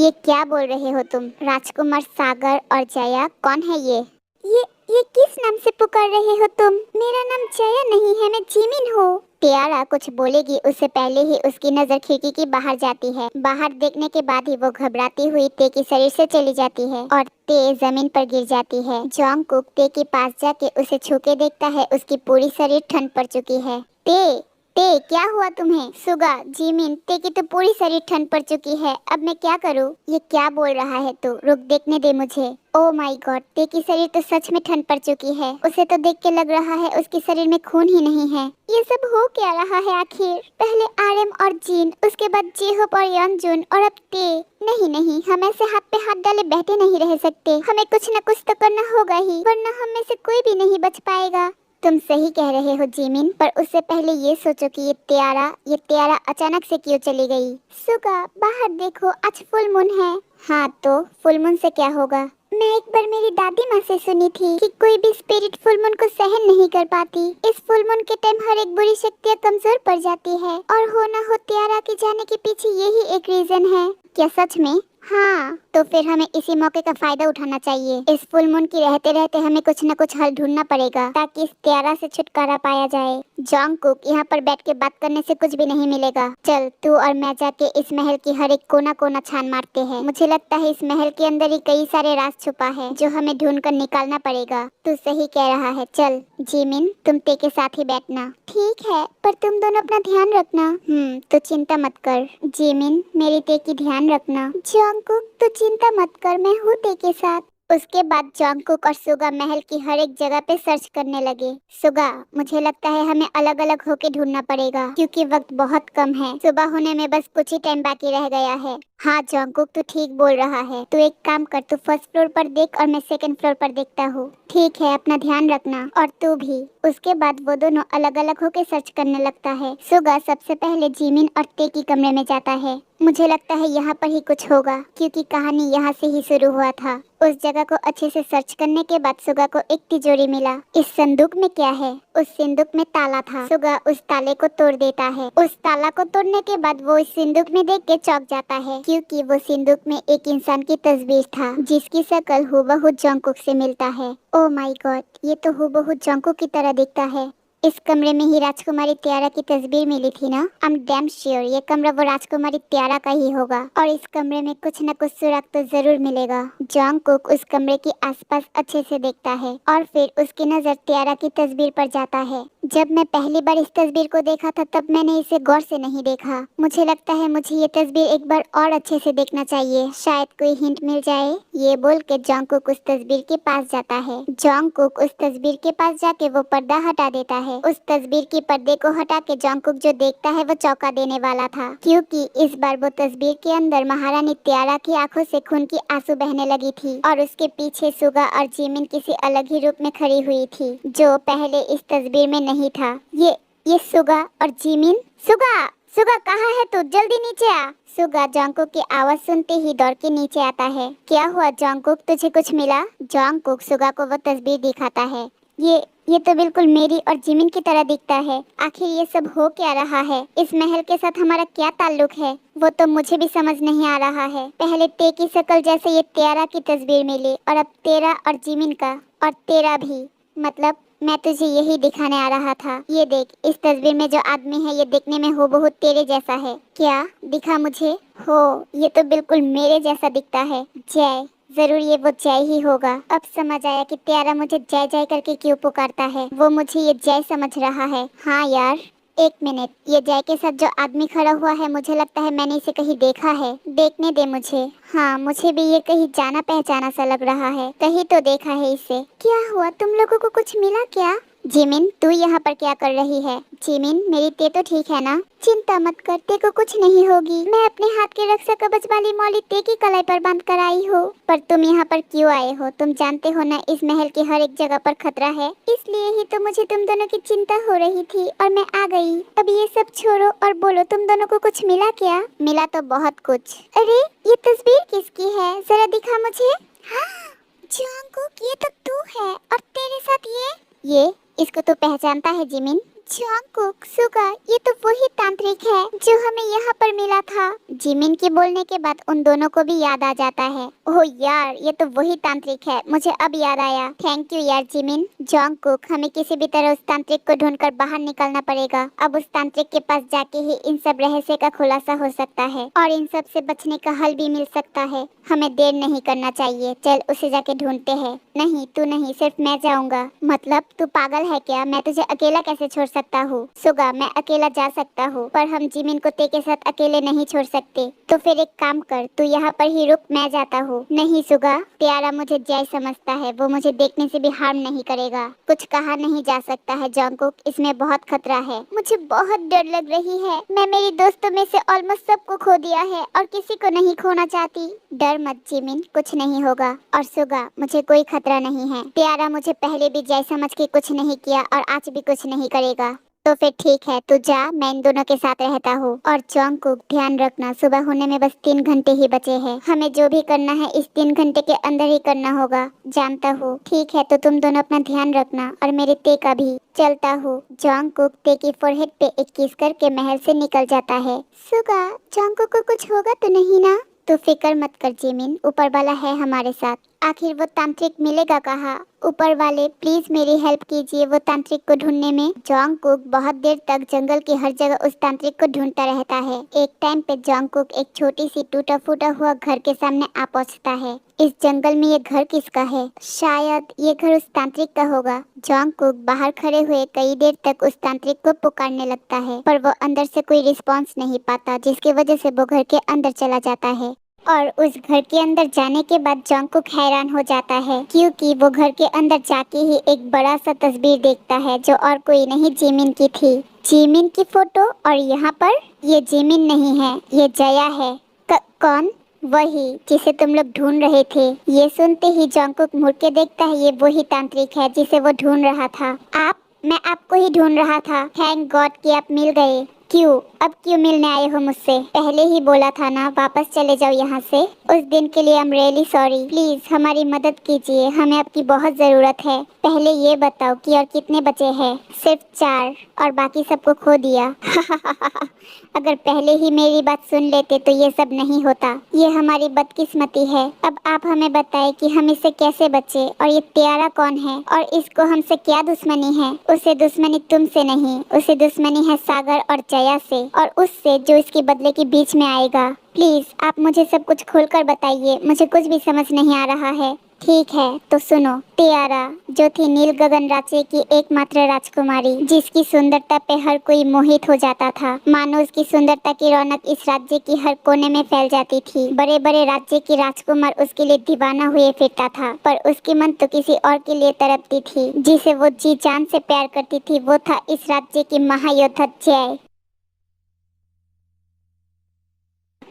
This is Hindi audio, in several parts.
ये क्या बोल रहे हो तुम? राजकुमार सागर और जया कौन है ये? ये किस नाम से पुकार रहे हो तुम? मेरा नाम जया नहीं है, मैं जिमिन हूँ। प्यारा कुछ बोलेगी उससे पहले ही उसकी नजर खिड़की की बाहर जाती है। बाहर देखने के बाद ही वो घबराती हुई ते के शरीर से चली जाती है और ते जमीन पर गिर जाती है। जॉन्गकुक ते के पास जाके उसे छू के देखता है। उसकी पूरी शरीर ठंड पड़ चुकी है। ते क्या हुआ तुम्हें? सुगा, जिमिन, ते की तो पूरी शरीर ठंड पड़ चुकी है। अब मैं क्या करूं? ये क्या बोल रहा है तू? रुक, देखने दे मुझे। ओह माय गॉड, ते की शरीर तो सच में ठंड पड़ चुकी है। उसे तो देख के लग रहा है उसके शरीर में खून ही नहीं है। ये सब हो क्या रहा है आखिर? पहले आरएम और जीन, उसके बाद जेहोप और यंगजुन और अब ते। नहीं, हम ऐसे हाथ पे हाथ डाले बैठे नहीं रह सकते। हमें कुछ न कुछ तो करना होगा ही, वरना हम में से कोई भी नहीं बच पाएगा। तुम सही कह रहे हो जिमिन, पर उससे पहले ये सोचो कि ये त्यारा अचानक से क्यों चली गई? सुगा, बाहर देखो, आज फुल मून है। हाँ तो फुल मून से क्या होगा? मैं एक बार मेरी दादी माँ से सुनी थी कि कोई भी स्पिरिट फुल मून को सहन नहीं कर पाती। इस फुल मून के टाइम हर एक बुरी शक्तियाँ कमजोर पड़ जाती है, और हो ना हो त्यारा के जाने के पीछे यही एक रीजन है। क्या सच में? हाँ, तो फिर हमें इसी मौके का फायदा उठाना चाहिए। इस फुल मून की रहते रहते हमें कुछ न कुछ हल ढूंढना पड़ेगा ताकि इस त्यारा से छुटकारा पाया जाए। जॉन्गकुक, यहाँ पर बैठ के बात करने से कुछ भी नहीं मिलेगा। चल तू और मैं जाके इस महल की हर एक कोना कोना छान मारते हैं। मुझे लगता है इस महल के अंदर ही कई सारे राज छुपा है जो हमें ढूंढ कर निकालना पड़ेगा। तू सही कह रहा है। चल जिमिन, तुम ते के साथ ही बैठना। ठीक है, पर तुम दोनों अपना ध्यान रखना। तो चिंता मत कर। जिमिन, मेरी ते की ध्यान रखना। जॉन्गकुक, तू चिंता मत कर, मैं हूँ ते के साथ। उसके बाद जॉन्गकुक और सुगा महल की हर एक जगह पे सर्च करने लगे। सुगा, मुझे लगता है हमें अलग अलग होके ढूंढना पड़ेगा क्योंकि वक्त बहुत कम है। सुबह होने में बस कुछ ही टाइम बाकी रह गया है। हाँ जॉन्गकुक, तू ठीक बोल रहा है। तू एक काम कर, तू फर्स्ट फ्लोर पर देख और मैं सेकंड फ्लोर पर देखता हूँ। ठीक है, अपना ध्यान रखना, और तू भी। उसके बाद वो दोनों अलग अलग होके सर्च करने लगता है। सुगा सबसे पहले जिमिन और ते की कमरे में जाता है। मुझे लगता है यहाँ पर ही कुछ होगा क्योंकि कहानी यहाँ से ही शुरू हुआ था। उस जगह को अच्छे से सर्च करने के बाद सुगा को एक तिजोरी मिला। इस संदूक में क्या है? उस संदूक में ताला था। सुगा उस ताले को तोड़ देता है। उस ताला को तोड़ने के बाद वो इस संदूक में देख के चौंक जाता है क्योंकि वो संदूक में एक इंसान की तस्वीर था जिसकी शक्ल हूबहू जॉन्गकुक से मिलता है। ओह माय गॉड, ये तो हूबहू जॉन्गकुक की तरह दिखता है। इस कमरे में ही राजकुमारी त्यारा की तस्वीर मिली थी ना? आई एम डैम श्योर ये कमरा वो राजकुमारी त्यारा का ही होगा और इस कमरे में कुछ न कुछ सुराग तो जरूर मिलेगा। जॉन्गकुक उस कमरे के आसपास अच्छे से देखता है और फिर उसकी नजर त्यारा की तस्वीर पर जाता है। जब मैं पहली बार इस तस्वीर को देखा था तब मैंने इसे गौर से नहीं देखा। मुझे लगता है मुझे ये तस्वीर एक बार और अच्छे से देखना चाहिए, शायद कोई हिंट मिल जाए। ये बोल के जॉन्गकुक उस तस्वीर के पास जाता है। जॉन्गकुक उस तस्वीर के पास जाके वो पर्दा हटा देता है। उस तस्वीर की पर्दे को हटा के जॉन्गकुक जो देखता है वो चौंका देने वाला था क्योंकि इस बार वो तस्वीर के अंदर महारानी त्यारा की आंखों से खून की आंसू बहने लगी थी और उसके पीछे सुगा और जिमिन किसी अलग ही रूप में खड़ी हुई थी जो पहले इस तस्वीर में नहीं था। ये सुगा और जिमिन। सुगा कहाँ है तू? जल्दी नीचे आ। सुगा जॉन्गकुक की आवाज सुनते ही दौड़ के नीचे आता है। क्या हुआ जॉन्गकुक, तुझे कुछ मिला? जॉन्गकुक सुगा को वो तस्वीर दिखाता है। ये तो बिल्कुल मेरी और जिमिन की तरह दिखता है। आखिर ये सब हो क्या रहा है? इस महल के साथ हमारा क्या ताल्लुक है? वो तो मुझे भी समझ नहीं आ रहा है। पहले ते की शक्ल जैसे ये त्यारा की तस्वीर मिली और अब तेरा और जिमिन का, और तेरा भी। मतलब मैं तुझे यही दिखाने आ रहा था। ये देख, इस तस्वीर में जो आदमी है ये देखने में हूबहू तेरे जैसा है। क्या दिखा मुझे? हो, ये तो बिल्कुल मेरे जैसा दिखता है। जय, जरूर ये वो जय ही होगा। अब समझ आया कि त्यारा मुझे जय जय करके क्यों पुकारता है। वो मुझे ये जय समझ रहा है। हाँ यार, एक मिनट, ये जय के साथ जो आदमी खड़ा हुआ है मुझे लगता है मैंने इसे कहीं देखा है। देखने दे मुझे। हाँ, मुझे भी ये कहीं जाना पहचाना सा लग रहा है। कहीं तो देखा है इसे। क्या हुआ, तुम लोगों को कुछ मिला क्या? जिमिन, तू यहाँ पर क्या कर रही है? जिमिन, मेरी ते तो ठीक है ना? चिंता मत कर, ते को कुछ नहीं होगी। मैं अपने हाथ के रक्षा कवच वाली मौली ते की कलाई पर बांध कर आई हूँ। पर तुम यहाँ पर क्यों आए हो? तुम जानते हो ना इस महल की हर एक जगह पर खतरा है। इसलिए ही तो मुझे तुम दोनों की चिंता हो रही थी और मैं आ गई। अब ये सब छोड़ो और बोलो, तुम दोनों को कुछ मिला क्या? मिला तो बहुत कुछ। अरे, ये तस्वीर किसकी है? जरा दिखा मुझे। हाँ जॉन्गकुक, ये तो तू है, और तेरे साथ ये इसको तो पहचानता है जिमिन। जंगकुक, सुगा, ये तो वही तांत्रिक है जो हमें यहाँ पर मिला था। जिमिन के बोलने के बाद उन दोनों को भी याद आ जाता है। ओह यार, ये तो वही तांत्रिक है, मुझे अब याद आया। थैंक यू यार जिमिन। जंगकुक, हमें किसी भी तरह उस तांत्रिक को ढूंढकर बाहर निकलना पड़ेगा। अब उस तांत्रिक के पास जाके ही इन सब रहस्य का खुलासा हो सकता है और इन सब से बचने का हल भी मिल सकता है। हमें देर नहीं करना चाहिए, चल उसे जाके ढूंढते हैं। नहीं, तू नहीं, सिर्फ मैं जाऊंगा। मतलब तू पागल है क्या? मैं तुझे अकेला कैसे छोड़ सकता हूँ? सुगा, मैं अकेला जा सकता हूँ, पर हम जिमिन को ते के साथ अकेले नहीं छोड़ सकते। तो फिर एक काम कर, तू यहाँ पर ही रुक, मैं जाता हूँ। नहीं सुगा, प्यारा मुझे जय समझता है, वो मुझे देखने से भी हार्म नहीं करेगा। कुछ कहा नहीं जा सकता है जंगकुक, इसमें बहुत खतरा है। मुझे बहुत डर लग रही है। मैं मेरी दोस्तों में से ऑलमोस्ट सबको खो दिया है और किसी को नहीं खोना चाहती। डर मत जिमिन, कुछ नहीं होगा। और सुगा, मुझे कोई खतरा नहीं है। प्यारा मुझे पहले भी जय समझ के कुछ नहीं किया और आज भी कुछ नहीं करेगा। तो फिर ठीक है, तू जा, मैं इन दोनों के साथ रहता हूँ। और जंगकुक, ध्यान रखना, सुबह होने में बस 3 घंटे ही बचे हैं। हमें जो भी करना है इस 3 घंटे के अंदर ही करना होगा। जानता हूँ। ठीक है, तो तुम दोनों अपना ध्यान रखना और मेरे ते का भी। चलता हूँ। जंगकुक ते की फोरहेड पे एक किस करके महल से निकल जाता है। सुगा, जंगकुक को कुछ होगा तो नहीं ना? तू फिक्र मत कर जिमिन, ऊपर वाला है हमारे साथ। आखिर वो तांत्रिक मिलेगा कहाँ? ऊपर वाले प्लीज मेरी हेल्प कीजिए वो तांत्रिक को ढूंढने में। जंगकुक बहुत देर तक जंगल की हर जगह उस तांत्रिक को ढूंढता रहता है। एक टाइम पे जंगकुक एक छोटी सी टूटा फूटा हुआ घर के सामने आ पहुंचता है। इस जंगल में ये घर किसका है? शायद ये घर उस तांत्रिक का होगा। जंगकुक बाहर खड़े हुए कई देर तक उस तांत्रिक को पुकारने लगता है, पर वो अंदर से कोई रिस्पॉन्स नहीं पाता, जिसकी वजह से वो घर के अंदर चला जाता है। और उस घर के अंदर जाने के बाद जंगकुक हैरान हो जाता है, क्योंकि वो घर के अंदर जाके ही एक बड़ा सा तस्वीर देखता है जो और कोई नहीं जिमिन की थी। जिमिन की फोटो, और यहाँ पर ये जिमिन नहीं है, ये जया है। कौन? वही जिसे तुम लोग ढूंढ रहे थे। ये सुनते ही जंगकुक मुड़ के देखता है, ये वही तांत्रिक है जिसे वो ढूंढ रहा था। आप? मैं आपको ही ढूंढ रहा था। थैंक गॉड कि आप मिल गए। क्यों? अब क्यों मिलने आए हो मुझसे? पहले ही बोला था ना, वापस चले जाओ यहाँ से। उस दिन के लिए I am really sorry. Please हमारी मदद कीजिए, हमें आपकी बहुत जरूरत है। पहले ये बताओ कि और कितने बचे हैं? सिर्फ 4, और बाकी सबको खो दिया। अगर पहले ही मेरी बात सुन लेते तो ये सब नहीं होता। ये हमारी बदकिस्मती है। अब आप हमें बताएं कि हम इससे कैसे बचे, और ये प्यारा कौन है और इसको हमसे क्या दुश्मनी है? उसे दुश्मनी तुमसे नहीं, उसे दुश्मनी है सागर और जया से, और उससे जो इसके बदले के बीच में आएगा। प्लीज आप मुझे सब कुछ खोलकर बताइए, मुझे कुछ भी समझ नहीं आ रहा है। ठीक है तो सुनो। टियारा जो थी नील गगन राज्य की एकमात्र राजकुमारी, जिसकी सुंदरता पे हर कोई मोहित हो जाता था। मानो उसकी सुंदरता की रौनक इस राज्य की हर कोने में फैल जाती थी। बड़े बड़े राज्य की राजकुमार उसके लिए दीवाना हुए फिरता था, पर उसकी मन तो किसी और के लिए तड़पती थी। जिसे वो जी जान से प्यार करती थी वो था इस राज्य की महायोद्धा जय।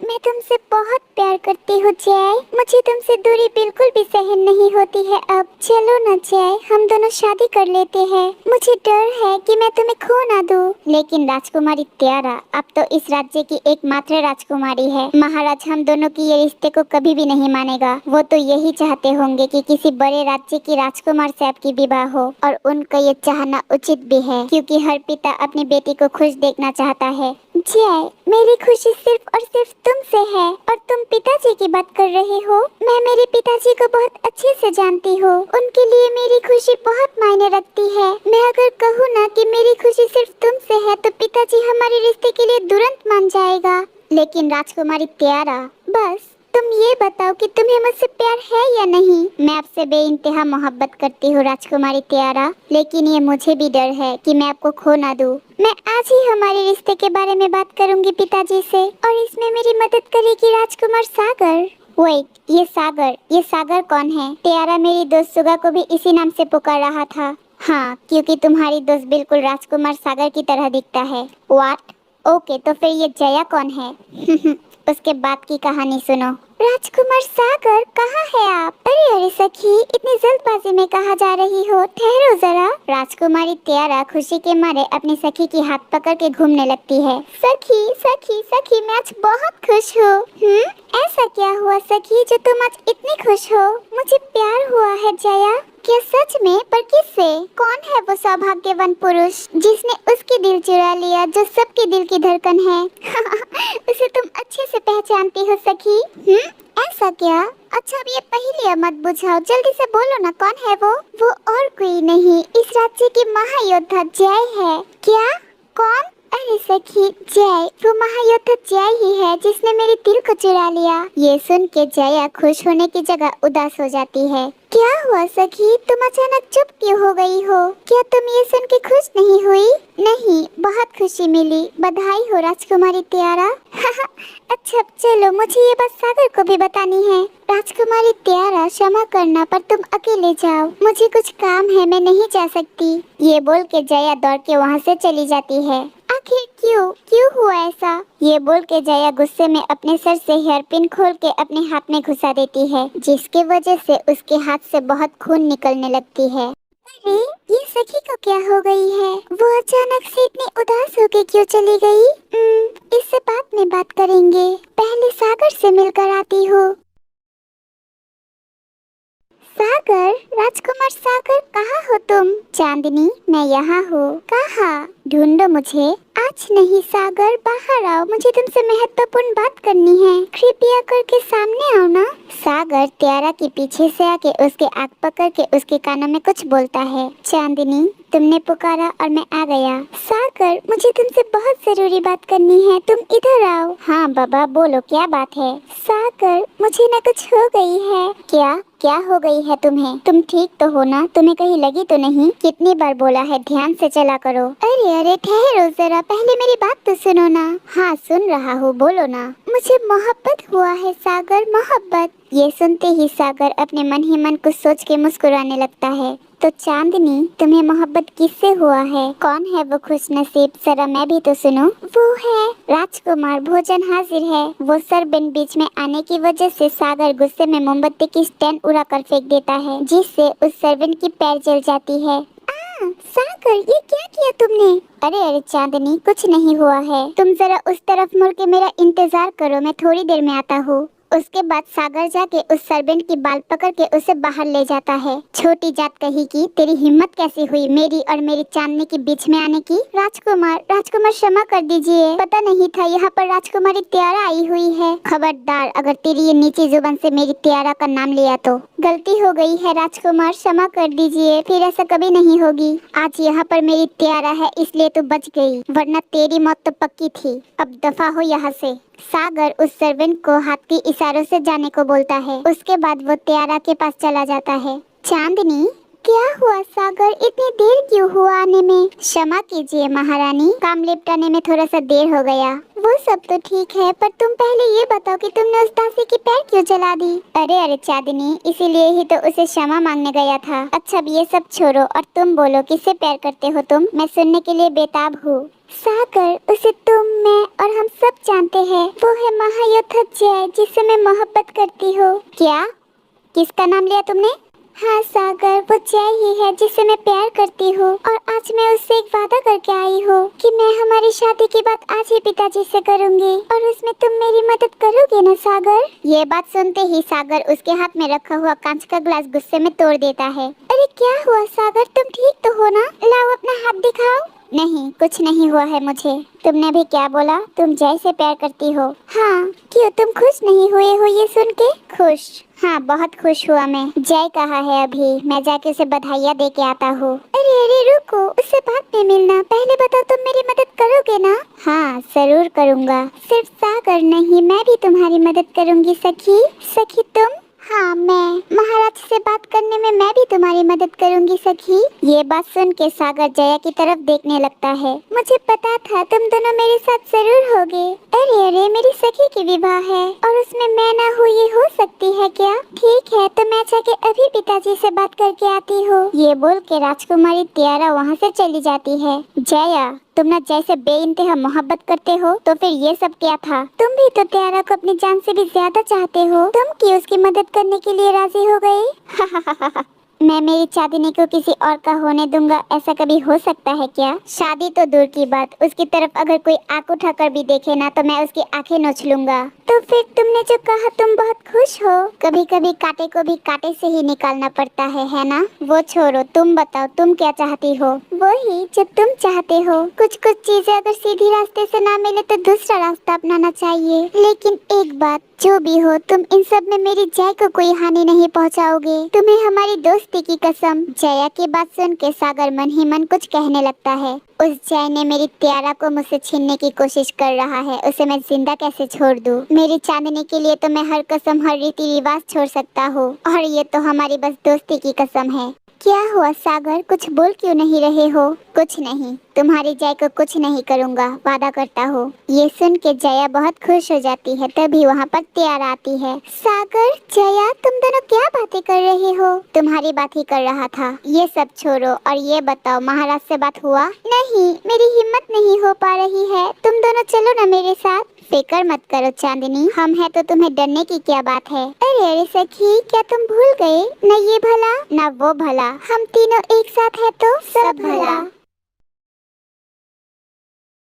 मैं तुमसे बहुत प्यार करती हूँ जय, मुझे तुमसे दूरी बिल्कुल भी सहन नहीं होती है। अब चलो ना जय, हम दोनों शादी कर लेते हैं। मुझे डर है कि मैं तुम्हें खो ना दूँ। लेकिन राजकुमारी टियारा, अब तो इस राज्य की एकमात्र राजकुमारी है। महाराज हम दोनों की ये रिश्ते को कभी भी नहीं मानेगा। वो तो यही चाहते होंगे कि किसी बड़े राज्य की राजकुमार से आपकी विवाह हो, और उनका ये चाहना उचित भी है, क्योंकि हर पिता अपनी बेटी को खुश देखना चाहता है। जय, मेरी खुशी सिर्फ और सिर्फ तुमसे है, और तुम पिताजी की बात कर रहे हो। मैं मेरे पिताजी को बहुत अच्छे से जानती हूँ, उनके लिए मेरी खुशी बहुत मायने रखती है। मैं अगर कहूँ ना कि मेरी खुशी सिर्फ तुमसे है तो पिताजी हमारे रिश्ते के लिए तुरंत मान जाएगा। लेकिन राजकुमारी टियारा, बस तुम ये बताओ कि तुम्हें मुझसे प्यार है या नहीं। मैं आपसे बेइंतहा मोहब्बत करती हूँ राजकुमारी टियारा, लेकिन ये मुझे भी डर है कि मैं आपको खो ना दूँ। मैं आज ही हमारे रिश्ते के बारे में बात करूंगी पिताजी से, और इसमें मेरी मदद करेगी राजकुमार सागर। वेट, ये सागर कौन है? टियारा मेरी दोस्त सुगा को भी इसी नाम से पुकार रहा था। हाँ, क्योंकि तुम्हारी दोस्त बिल्कुल राजकुमार सागर की तरह दिखता है। व्हाट? ओके, तो फिर ये जया कौन है? उसके बाद की कहानी सुनो। राजकुमार सागर, कहाँ है आप? अरे अरे सखी, इतनी जल्दबाजी में कहाँ जा रही हो? ठहरो जरा। राजकुमारी त्यारा खुशी के मारे अपनी सखी की हाथ पकड़ के घूमने लगती है। सखी सखी सखी, मैं आज बहुत खुश हूँ। ऐसा क्या हुआ सखी जो तुम आज इतनी खुश हो? मुझे प्यार हुआ है जया। क्या सच में? पर किससे? कौन है वो सौभाग्यवान पुरुष जिसने उसकी दिल चुरा लिया, जो सबके दिल की धड़कन है? उसे तुम अच्छे से पहचानती हो सखी। ऐसा क्या? अच्छा अब ये पहेलियां मत बुझाओ, जल्दी से बोलो ना, कौन है वो? वो और कोई नहीं, इस राज्य की महायोद्धा जय है। क्या? कौन? अरे सखी, जय, वो महायोद्धा जय ही है जिसने मेरे दिल को चुरा लिया। ये सुन के जया खुश होने की जगह उदास हो जाती है। क्या हुआ सखी, तुम अचानक चुप क्यों हो गई हो? क्या तुम ये सुन के खुश नहीं हुई? नहीं, बहुत खुशी मिली। बधाई हो राजकुमारी त्यारा। अच्छा चलो, मुझे ये बात सागर को भी बतानी है। राजकुमारी त्यारा, क्षमा करना पर तुम अकेले जाओ, मुझे कुछ काम है, मैं नहीं जा सकती। ये बोल के जया दौड़ के वहाँ से चली जाती है। आखिर क्यों क्यों हुआ ऐसा? ये बोल के जया गुस्से में अपने सर से हेयरपिन खोल के अपने हाथ में घुसा देती है, जिसके वजह से उसके हाथ से बहुत खून निकलने लगती है। अरे ये सखी को क्या हो गई है? वो अचानक से इतनी उदास होके क्यों चली गई? इससे बाद में बात करेंगे, पहले सागर से मिलकर आती हूँ। सागर, राजकुमार सागर, कहाँ हो तुम? चांदनी, मैं यहाँ हूँ। कहाँ? ढूंढो मुझे। आज नहीं सागर, बाहर आओ, मुझे तुमसे महत्वपूर्ण बात करनी है। कृपया करके सामने आओ ना। सागर त्यारा के पीछे से आके उसके आँख पकड़ के उसके कानों में कुछ बोलता है। चांदनी, तुमने पुकारा और मैं आ गया। सागर, मुझे तुमसे बहुत जरूरी बात करनी है, तुम इधर आओ। हाँ बाबा, बोलो क्या बात है? सागर, मुझे ना कुछ हो गई है। क्या क्या हो गई है तुम्हें? तुम ठीक तो हो ना? तुम्हें कहीं लगी तो नहीं? कितनी बार बोला है ध्यान से चला करो। अरे अरे ठहरो जरा, पहले मेरी बात तो सुनो ना। हाँ सुन रहा हूँ, बोलो ना। मुझे मोहब्बत हुआ है सागर, मोहब्बत। ये सुनते ही सागर अपने मन ही मन कुछ सोच के मुस्कुराने लगता है। तो चांदनी, तुम्हें मोहब्बत किससे हुआ है? कौन है वो खुश नसीब? जरा मैं भी तो सुनो। वो है राजकुमार, भोजन हाजिर है। वो सर बिन बीच में आने की वजह से सागर गुस्से में मोमबत्ती की स्टैंड उड़ा कर फेंक देता है, जिससे उस सर्वेंट की पैर जल जाती है। सागर, ये क्या किया तुमने? अरे अरे चांदनी, कुछ नहीं हुआ है, तुम जरा उस तरफ मुड़ के मेरा इंतजार करो, मैं थोड़ी देर में आता हूँ। उसके बाद सागर जाके उस सर्वेंट की बाल पकड़ के उसे बाहर ले जाता है। छोटी जात कही की, तेरी हिम्मत कैसी हुई मेरी और मेरी चांदनी के बीच में आने की? राजकुमार, राजकुमार क्षमा कर दीजिए, पता नहीं था यहाँ पर राजकुमारी त्यारा आई हुई है। खबरदार, अगर तेरी ये नीची जुबान से मेरी त्यारा का नाम लिया तो। गलती हो गई है राजकुमार, क्षमा कर दीजिए, फिर ऐसा कभी नहीं होगी। आज यहाँ पर मेरी त्यारा है इसलिए तू बच गई, वरना तेरी मौत तो पक्की थी। अब दफा हो यहाँ से। सागर उस सर्वेंट को हाथ के इशारों से जाने को बोलता है। उसके बाद वो त्यारा के पास चला जाता है। चांदनी, क्या हुआ सागर, इतनी देर क्यों हुआ आने में? क्षमा कीजिए महारानी, काम निपटाने में थोड़ा सा देर हो गया। वो सब तो ठीक है, पर तुम पहले ये बताओ कि तुमने उस दासी की पैर क्यों जला दी? अरे अरे चांदनी, इसीलिए ही तो उसे क्षमा मांगने गया था। अच्छा अब ये सब छोड़ो और तुम बोलो, किससे प्यार करते हो तुम? मैं सुनने के लिए बेताब हूँ। सागर, उसे तुम, मैं और हम सब जानते हैं। वो है महायोद्धा जय, जिससे मैं मोहब्बत करती हूँ। क्या? किसका नाम लिया तुमने? हाँ सागर, वो जय ही है जिससे मैं प्यार करती हूँ, और आज मैं उससे एक वादा करके आई हूँ कि मैं हमारी शादी की बात आज ही पिताजी से करूँगी, और उसमें तुम मेरी मदद करोगे ना सागर? ये बात सुनते ही सागर उसके हाथ में रखा हुआ कांच का ग्लास गुस्से में तोड़ देता है। अरे क्या हुआ सागर, तुम ठीक तो हो ना? लाओ अपना हाथ दिखाओ। नहीं, कुछ नहीं हुआ है मुझे। तुमने भी क्या बोला? तुम जय से प्यार करती हो? हाँ। क्यों, तुम खुश नहीं हुए हो ये सुन के? खुश? हाँ, बहुत खुश हुआ मैं। जय कहाँ है अभी? मैं जाके उसे बधाइयाँ दे के आता हूँ। अरे अरे रुको, उससे बाद में मिलना, पहले बताओ तुम मेरी मदद करोगे ना? हाँ जरूर करूँगा। सिर्फ सागर नहीं, मैं भी तुम्हारी मदद करूँगी सखी। सखी तुम? हाँ मैं। महाराज से बात करने में मैं भी तुम्हारी मदद करूंगी सखी। ये बात सुन के सागर जया की तरफ देखने लगता है। मुझे पता था तुम दोनों मेरे साथ जरूर होगे। अरे अरे, मेरी सखी की विवाह है और उसमें मैं ना हूँ, ये हो सकती है क्या? ठीक है, तो मैं जाके अभी पिताजी से बात करके आती हूँ। ये बोल के राजकुमारी त्यारा वहाँ से चली जाती है। जया, तुम ना जैसे बेइंतहा मोहब्बत करते हो, तो फिर ये सब क्या था? तुम भी तो त्यारा को अपनी जान से भी ज्यादा चाहते हो। तुम क्यों उसकी मदद करने के लिए राजी हो गए? मैं मेरी चांदनी को किसी और का होने दूंगा, ऐसा कभी हो सकता है क्या? शादी तो दूर की बात, उसकी तरफ अगर कोई आंख उठाकर भी देखे ना तो मैं उसकी आंखें नोच लूंगा। तो फिर तुमने जो कहा तुम बहुत खुश हो। कभी कभी कांटे को भी कांटे से ही निकालना पड़ता है ना? वो छोड़ो, तुम बताओ तुम क्या चाहती हो? वही जो तुम चाहते हो। कुछ कुछ चीजें अगर सीधी रास्ते से ना मिले तो दूसरा रास्ता अपनाना चाहिए। लेकिन एक बात, जो भी हो तुम इन सब में मेरी जय को कोई हानि नहीं पहुंचाओगे। तुम्हें हमारी दोस्ती की कसम। जया की बात सुन के सागर मन ही मन कुछ कहने लगता है। उस जय ने मेरी त्यारा को मुझसे छीनने की कोशिश कर रहा है, उसे मैं जिंदा कैसे छोड़ दूं? मेरी चांदनी के लिए तो मैं हर कसम हर रीति रिवाज छोड़ सकता हूँ, और ये तो हमारी बस दोस्ती की कसम है। क्या हुआ सागर, कुछ बोल क्यों नहीं रहे हो? कुछ नहीं, तुम्हारी जय को कुछ नहीं करूँगा, वादा करता हूँ। ये सुन के जया बहुत खुश हो जाती है। तभी वहाँ पर त्यारा आती है। सागर, जया, तुम दोनों क्या बातें कर रहे हो? तुम्हारी बात ही कर रहा था। ये सब छोड़ो और ये बताओ, महाराज से बात हुआ? नहीं, मेरी हिम्मत नहीं हो पा रही है। तुम दोनों चलो ना मेरे साथ। फिक्र मत करो चांदनी, हम हैं तो तुम्हें डरने की क्या बात है? अरे सखी, क्या तुम भूल गए? न ये भला न वो भला, हम तीनों एक साथ हैं तो सब भला।